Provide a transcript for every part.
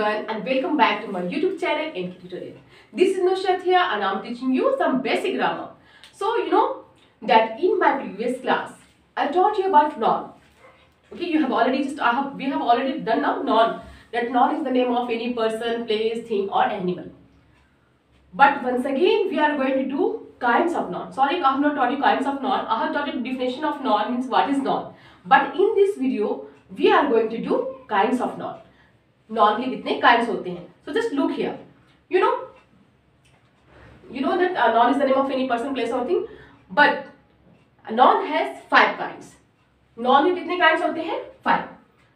everyone and welcome back to my YouTube channel NK Tutorial. This is Nushat here and I'm teaching you some basic grammar. So you know that in my previous class I taught you about noun. Okay, we have already done now noun. That noun is the name of any person, place, thing or animal. But once again we are going to do kinds of noun. Sorry, I have not taught you kinds of noun. I have taught you definition of noun, means what is noun. But in this video we are going to do kinds of noun. Non के कितने kinds होते हैं. So just look here. You know that noun is the name of any person, place or thing. But noun has 5 kinds. noun के कितने kinds होते हैं? 5.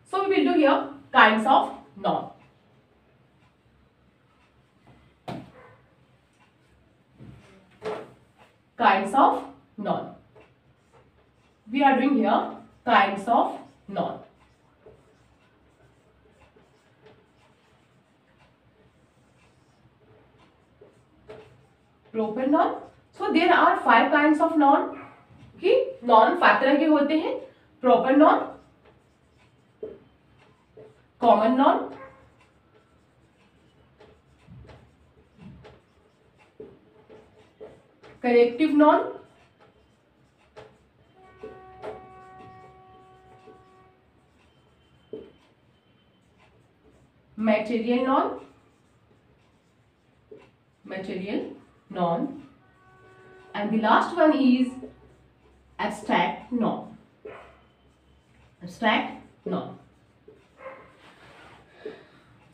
So we will do here kinds of noun. Kinds of noun. We are doing here kinds of noun. Proper noun. So there are 5 kinds of noun. Okay, noun 5 तरह के होते हैं. Proper noun, common noun, collective noun, material noun, and the last one is abstract noun.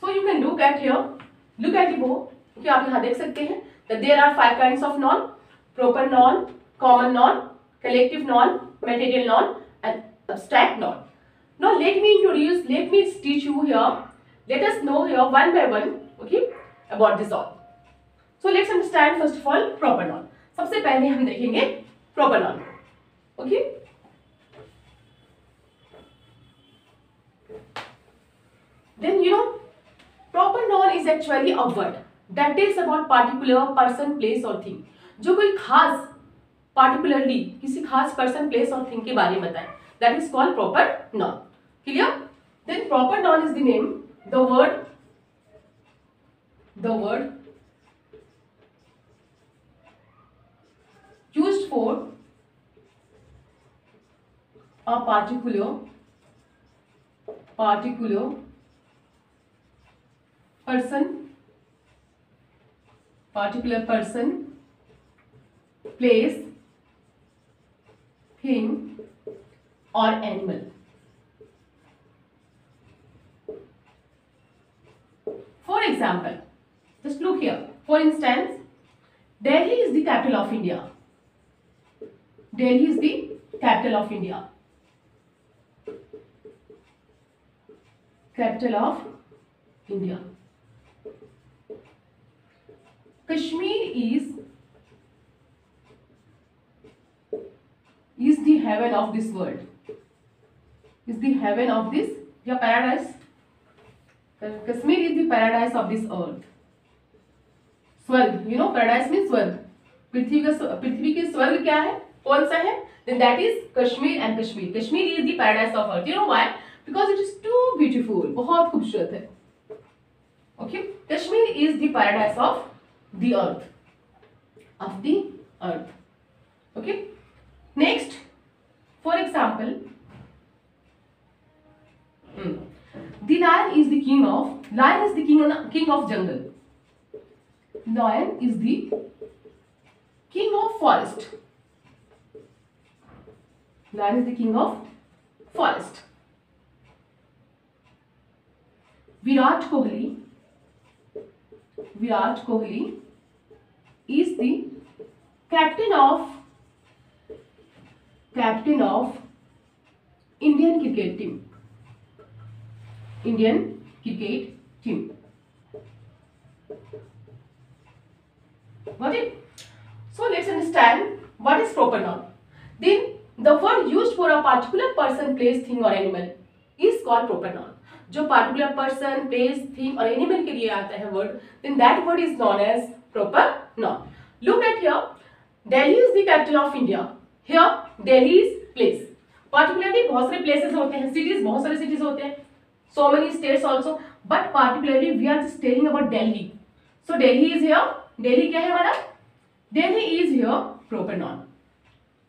So you can look at here, look at the board. Okay, आप यहाँ देख सकते हैं that there are 5 kinds of noun: proper noun, common noun, collective noun, material noun, and abstract noun. Now let me teach you here. Let us know here one by one, okay, about this all. So let's understand first of all proper noun. सबसे पहले हम देखेंगे proper noun. Okay. Then proper noun is actually a word that tells about particular person, place or thing. जो कोई खास particularly किसी खास person, place और thing के बारे में बताए. That is called proper noun. Clear? Then proper noun is the name, the word used for a particular person, place, thing or animal. For example, just look here. For instance, Delhi is the capital of India. Delhi is the capital of India. Capital of India. Kashmir is the heaven of this world. Is the heaven of this paradise. Kashmir is the paradise of this earth. स्वर्ग, paradise means स्वर्ग. पृथ्वी के स्वर्ग क्या है? कौन सा है? Then that is Kashmir and Kashmir. Kashmir is the paradise of earth. You know why? Because it is too beautiful. बहुत खूबसूरत है. Okay, Kashmir is the paradise of the earth. Okay. Next, for example, the lion is the king of jungle. Lion is the king of forest. Lion is the king of forest. Virat Kohli is the captain of Indian cricket team. Got it? So let's understand what is proper noun. Then the word used for a particular person, place, thing or animal is called proper noun. जो particular person, place, thing or animal के लिए आता है word, then that word is known as proper noun. Look at here. Delhi is the capital of India. Here Delhi is place. Particularly बहुत सारे places होते हैं, cities बहुत सारे cities होते हैं. so many states also, but particularly we are just telling about Delhi. So Delhi is here. Delhi क्या है हमारा? Delhi is here proper noun.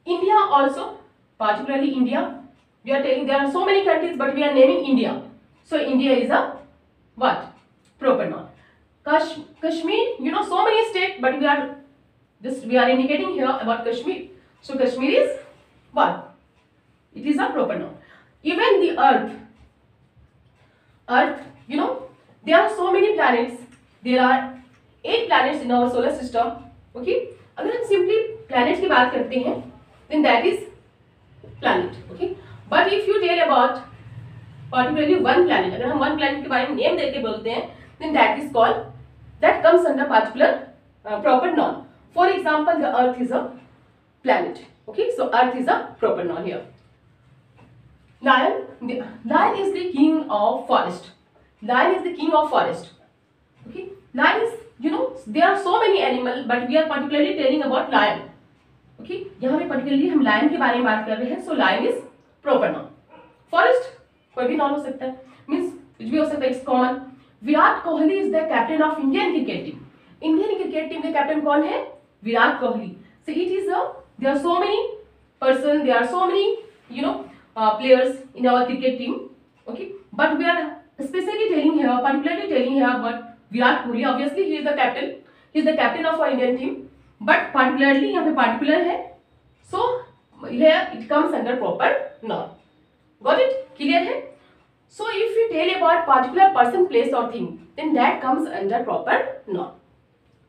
India also, particularly India. We are telling there are so many countries, but we are naming India. So India is a what? Proper noun. Kashmir, you know, so many states, but we are indicating here about Kashmir. So Kashmir is what? It is a proper noun. Even the Earth, you know, there are so many planets. There are 8 planets in our solar system. Okay, अगर हम simply planet की बात करते हैं, then that is planet. Okay, but if you tell about particularly one planet, अगर हम one planet के बारे में name देके बोलते हैं, then that comes under particular proper noun. For example, the Earth is a planet. Okay, so Earth is a proper noun here. Lion is the king of forest. Lion is the king of forest. Okay, lion is, you know, there are so many animals, but we are particularly telling about lion. Okay, यहाँ पे particularly हम lion के बारे में बात कर रहे हैं. So lion is proper noun. Forest कोई भी noun हो सकता है, means कुछ भी हो सकता है, it's common. Virat Kohli is the captain of Indian cricket team. Indian cricket team के captain कौन है? Virat Kohli. So it is there are so many person, there are so many, you know, players in our cricket team. Okay, but we are especially telling here, particularly telling here about Virat Kohli. Obviously he is the captain. He is the captain of our Indian team. But particularly यहाँ पे particular है. So here it comes under proper noun. Got it? Clear है? So if you tell about particular person, place or thing, then that comes under proper noun.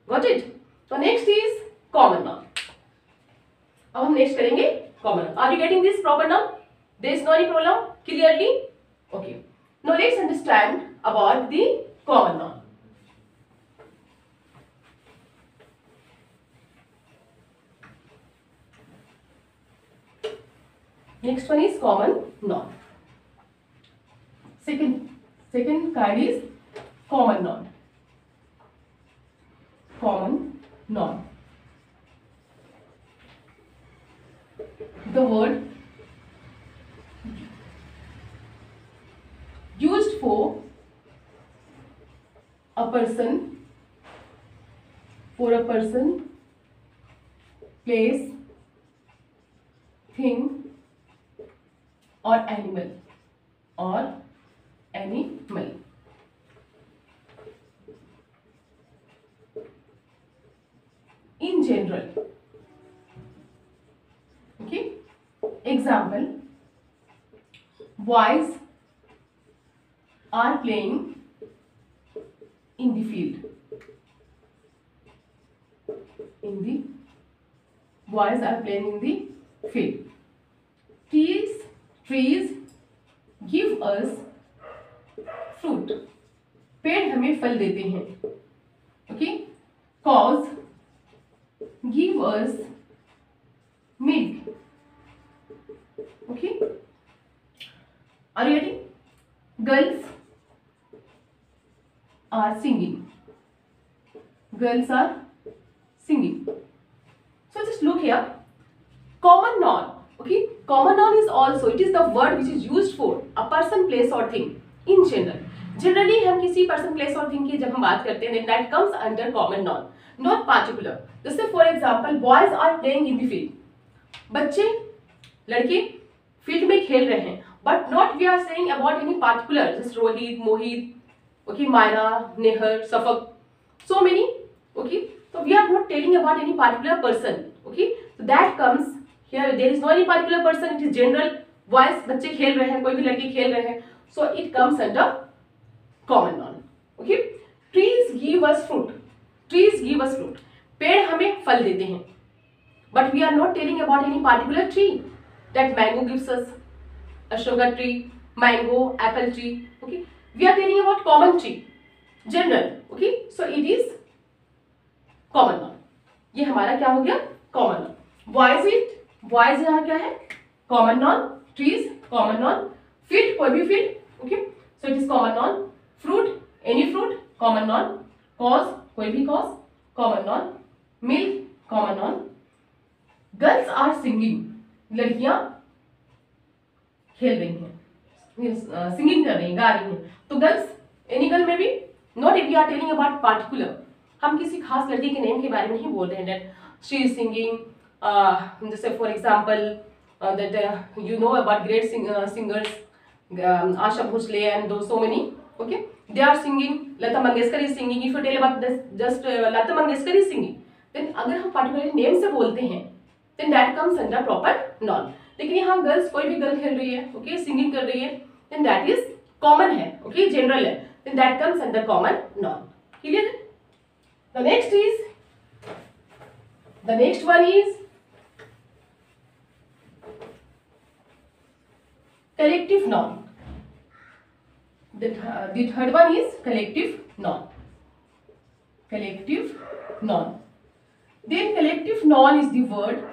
Got it? So next is common noun. अब हम next करेंगे common noun. Are you getting this proper noun? There is no any problem? Clearly? Okay. Now let's understand about the common noun. Next one is common noun. Second kind is common noun. Common noun. The word used for a person, place, thing or animal in general. Okay, example, boys are playing in the field. Boys are playing in the field. Trees give us fruit. पेड़ हमें फल देते हैं. Okay, cows give us milk. Okay, are you getting? Girls are singing. So just look here. Common noun. Okay, common noun is also, it is the word which is used for a person, place or thing in general. Generally हम किसी person, place और thing की जब हम बात करते हैं, then that comes under common noun, not particular. जैसे for example, boys are playing in the field. बच्चे, लड़के फील्ड में खेल रहे हैं, but not we are saying about any particular, just Rohit, Mohit, okay, Myra, Nehar, Safak, so many. Okay, so we are not telling about any particular person. Okay, so that comes here. There is no any particular person. It is general. Boys, बच्चे खेल रहे हैं, कोई भी लड़के खेल रहे हैं. So it comes under common noun. Okay, trees give us fruit. पेड़ हमें फल देते हैं. But we are not telling about any particular tree. That mango gives us a sugar tree, mango, apple tree. Okay, we are telling about common tree, general. Okay, so it is common noun. ये हमारा क्या हो गया? Common noun. Boys यहाँ क्या है? Common noun. Trees, common noun. Field, कोई भी field. Okay, so it is common noun. Fruit, any fruit, common noun. Cause, कोई भी cause, common noun. Milk, common noun. Girls are singing. लड़कियां खेल रही हैं. सिंगिंग कर रही हैं, गा रही हैं, तो गर्ल्स, एनी गर्ल में भी, not if you are telling about particular, हम किसी खास लड़की के नेम के बारे में नहीं बोल रहे हैं, दैट शी इज सिंगिंग, जैसे for example that you know about great singers Asha Bhosle and दो so many, okay, they are singing, Lata Mangeshkar is singing, if you tell about this, just Lata Mangeshkar is singing, then अगर हम particularly name से बोलते हैं then that comes under proper noun. लेकिन यहाँ girls, कोई भी गर्ल खेल रही है, ओके, सिंगिंग कर रही है, then that is common है, ओके, जनरल है, then that comes under common noun. Clear? The next one is collective noun. The third one is collective noun. Collective noun. Then collective noun is the word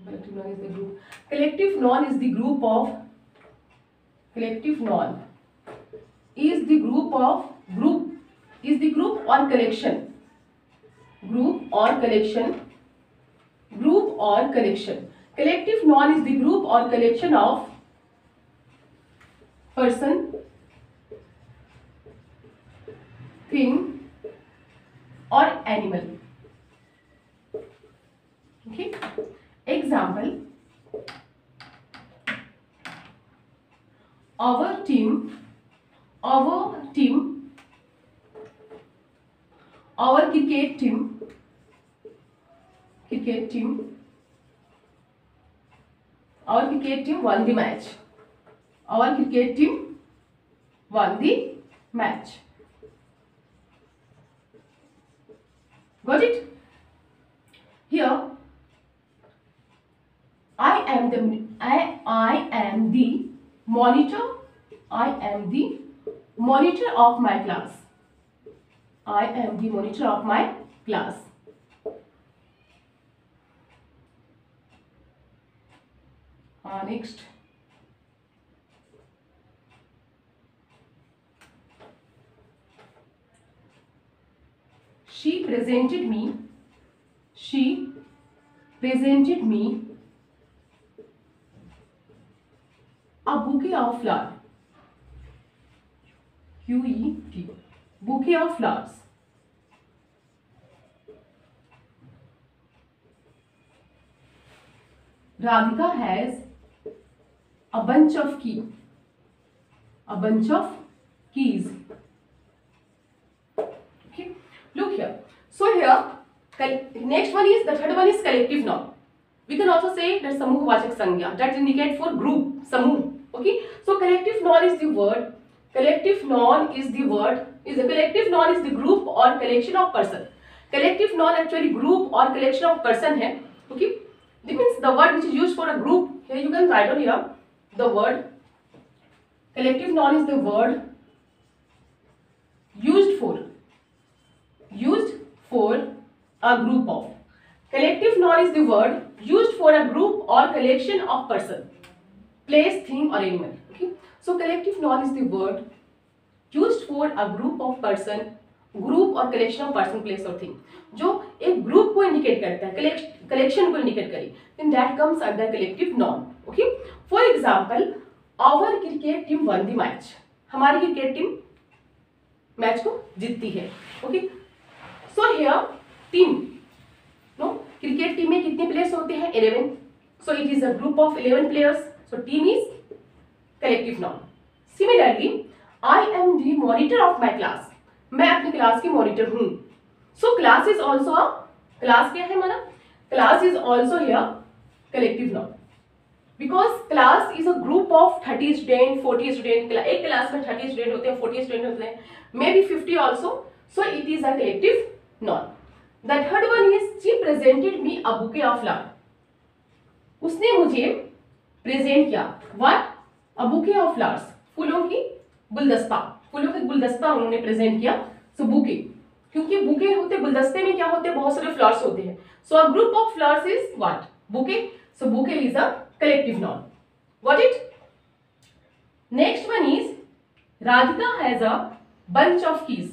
collective noun is the group. Collective noun is the group of, collective noun is the group of, group is the group or collection, group or collection, group or collection. Collective noun is the group or collection of person, thing or animal. Okay, example, our team, our cricket team, our cricket team won the match. Our cricket team won the match. Got it? Here, I am the monitor. I am the monitor of my class. I am the monitor of my class. Next. She presented me a bouquet of flowers. QET. Bouquet of flowers. Radhika has a bunch of keys. A bunch of keys. Okay. Look here. So here, next one is, the third one is collective noun. We can also say that samuhvachak sangya, that indicate for group, samuh. Okay. So collective noun is the word. Collective noun is the group or collection of person. Collective noun actually group or collection of person है. Okay. This means the word which is used for a group. Here you can write on here the word. Collective noun is the word used for a group of. Collective noun is the word used for a group or collection of person, place, thing or animal. Okay. So collective noun is the word used for a group of person, group or collection of person, place or thing, जो एक group को indicate करता है, collection को indicate करे, then that comes under collective noun. Okay. For example, our cricket team won the match. हमारी cricket team match को जीतती है. Okay. So here team, no, cricket team में कितने प्लेयर्स होते हैं? 11. So it is a group of 11 players. So team is collective noun. Similarly, I am the monitor of my class. मैं अपनी class की मॉनिटर हूँ. So class is also a, class क्या है हमारा? Class is also here collective noun. Because class is a group of 30 student, 40 student. एक class में 30 student होते हैं, 40 student होते हैं, maybe 50 also. So it is a collective noun. The third one is she presented me a bouquet of flowers. उसने मुझे present किया. What? A bouquet of flowers. फूलों की गुलदस्ता, फूलों के गुलदस्ता उन्होंने प्रेजेंट किया. So bouquet, क्योंकि बुके होते, गुलदस्ते में क्या होते हैं? बहुत सारे फ्लावर्स होते हैं. So a group of flowers is what? Bouquet. So bouquet is a collective noun. Got it? Next one is Radhika has a bunch of keys.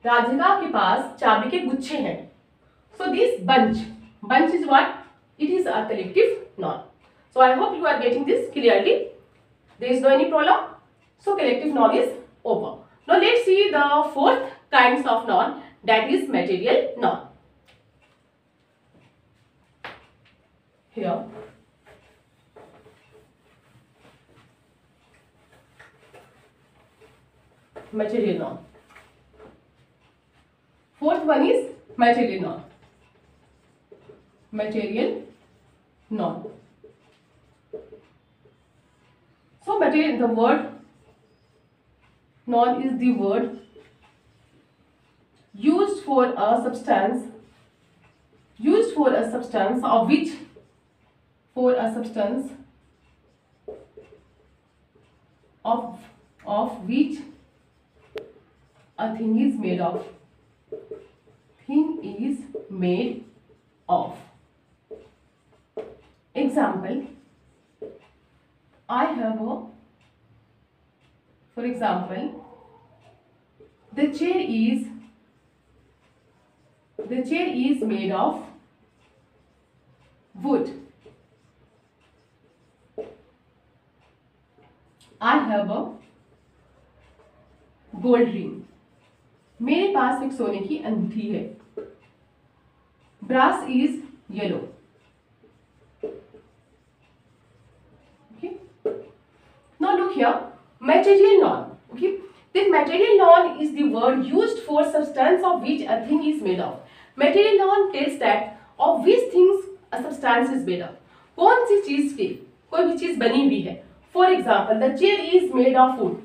Radhika के पास चाबी के गुच्छे हैं. So this bunch is what? It is a collective noun. So I hope you are getting this clearly. There is no any problem. So collective noun is over. Now let's see the fourth kinds of noun, that is material noun. Here material noun. Fourth one is material noun. Material noun. So material, the word noun is the word used for a substance of which which a thing is made of. Example, for example, the chair is made of wood. I have a gold ring. मेरे पास एक सोने की अंगूठी है. Brass is yellow. Okay. Now look here, material noun. Okay. Then material noun is the word used for substance of which a thing is made of. Material noun tells that of which things a substance is made of. कौन सी चीज के कोई भी चीज बनी हुई है. For example, the chair is made of wood.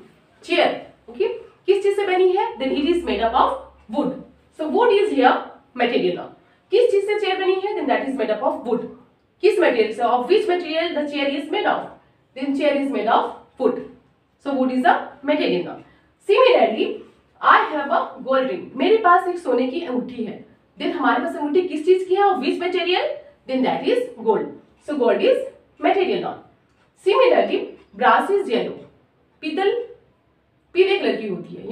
Chair, okay, किस चीज से बनी है? Then it is made up of wood. So wood is here material noun. किस चीज से चेयर बनी है? Then that is made up of wood. किस मटेरियल से? Of which material the chair is made of? Then chair is made of wood. So wood is a material noun. Similarly, I have a gold ring. मेरे पास एक सोने की अंगूठी है. Then हमारे पास अंगूठी किस चीज की है? Of which material? Then that is gold. So gold is material noun. Similarly, brass is yellow. पीतल पीले कलर की होती है.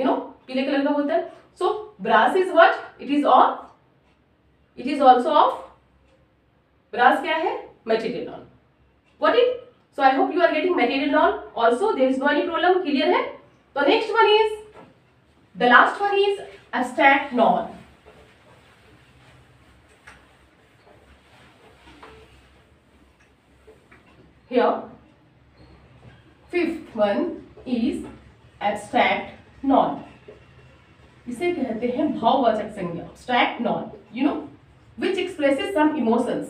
पीले कलर का होता है. So brass is what? It is also of. Brass क्या है? Material noun. Got it? So I hope you are getting material noun. Also there is no any problem. Clear है? The next one is, the last one is abstract noun. Here, fifth one is abstract noun. इसे कहते हैं भाववाचक संज्ञा. Abstract noun, which expresses some emotions.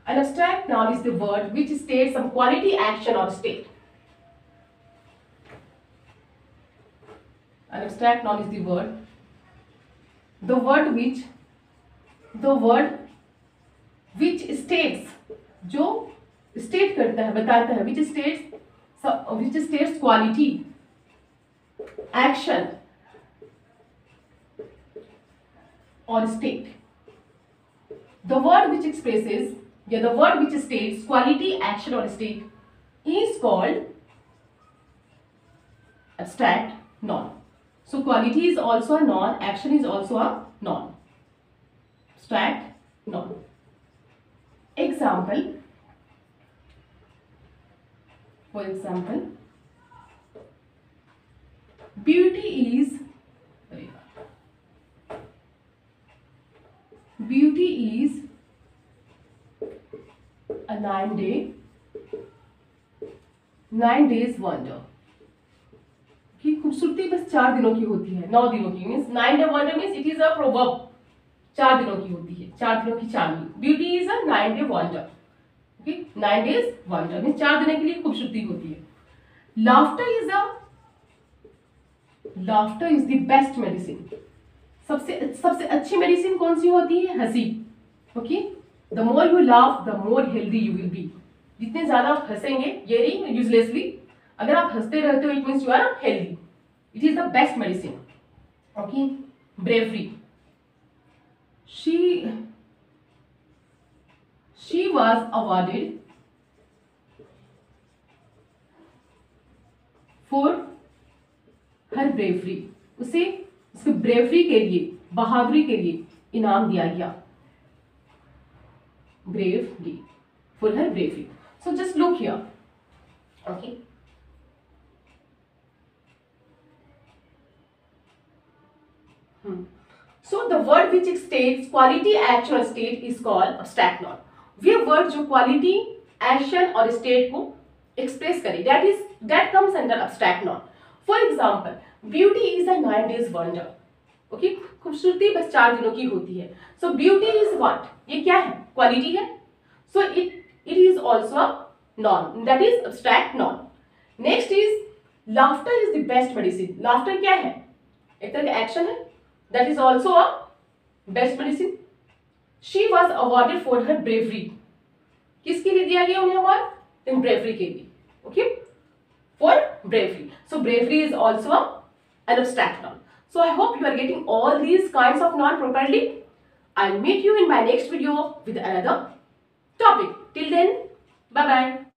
An abstract noun is the word which states some quality, action or state. An abstract noun is the word which states, जो state करता है, बताता है, which states quality, action or state. The word which expresses, the word which states quality, action or state is called abstract noun. So quality is also a noun, action is also a noun. Abstract noun. Example, for example, beauty is a 9 days wonder. कि खूबसूरती बस 4 दिनों की होती है, 9 दिनों की. Means 9 day wonder means it is a proverb. 4 दिनों की होती है, 4 दिनों की चांदनी. Beauty is a 9 day wonder. Okay, 9 days wonder means 4 दिन के लिए खूबसूरती होती है. Laughter is the best medicine. सबसे अच्छी मेडिसिन कौन सी होती है? हंसी. Okay, the more you laugh the more healthy you will be. जितने ज्यादा आप हंसेंगे, ये नहीं यूजलेसली, अगर आप हंसते रहते हो, it means you are healthy. It is the best medicine. Okay, bravery. She was awarded for her bravery, उसे उसके ब्रेवरी के लिए, बहादुरी के लिए इनाम दिया गया. Bravery, for her bravery. So just look here. Okay. So the word which states quality, action or state is called abstract noun. Way word जो quality, action और state को express करे, that comes under abstract noun. For example, beauty is a 9 days wonder. Okay, खूबसूरती बस 4 दिनों की होती है. So beauty is what? ये क्या है? Quality है. So it is also a noun, that is abstract noun. Next is laughter is the best medicine. Laughter क्या है? एक तरह का एक्शन है. That is also a best medicine. She was awarded for her bravery. किसके लिए दिया गया उन्हें अवार्ड? In bravery के लिए. Okay, for bravery. So bravery is also an abstract noun. So I hope you are getting all these kinds of noun properly. I'll meet you in my next video with another topic. Till then, bye bye.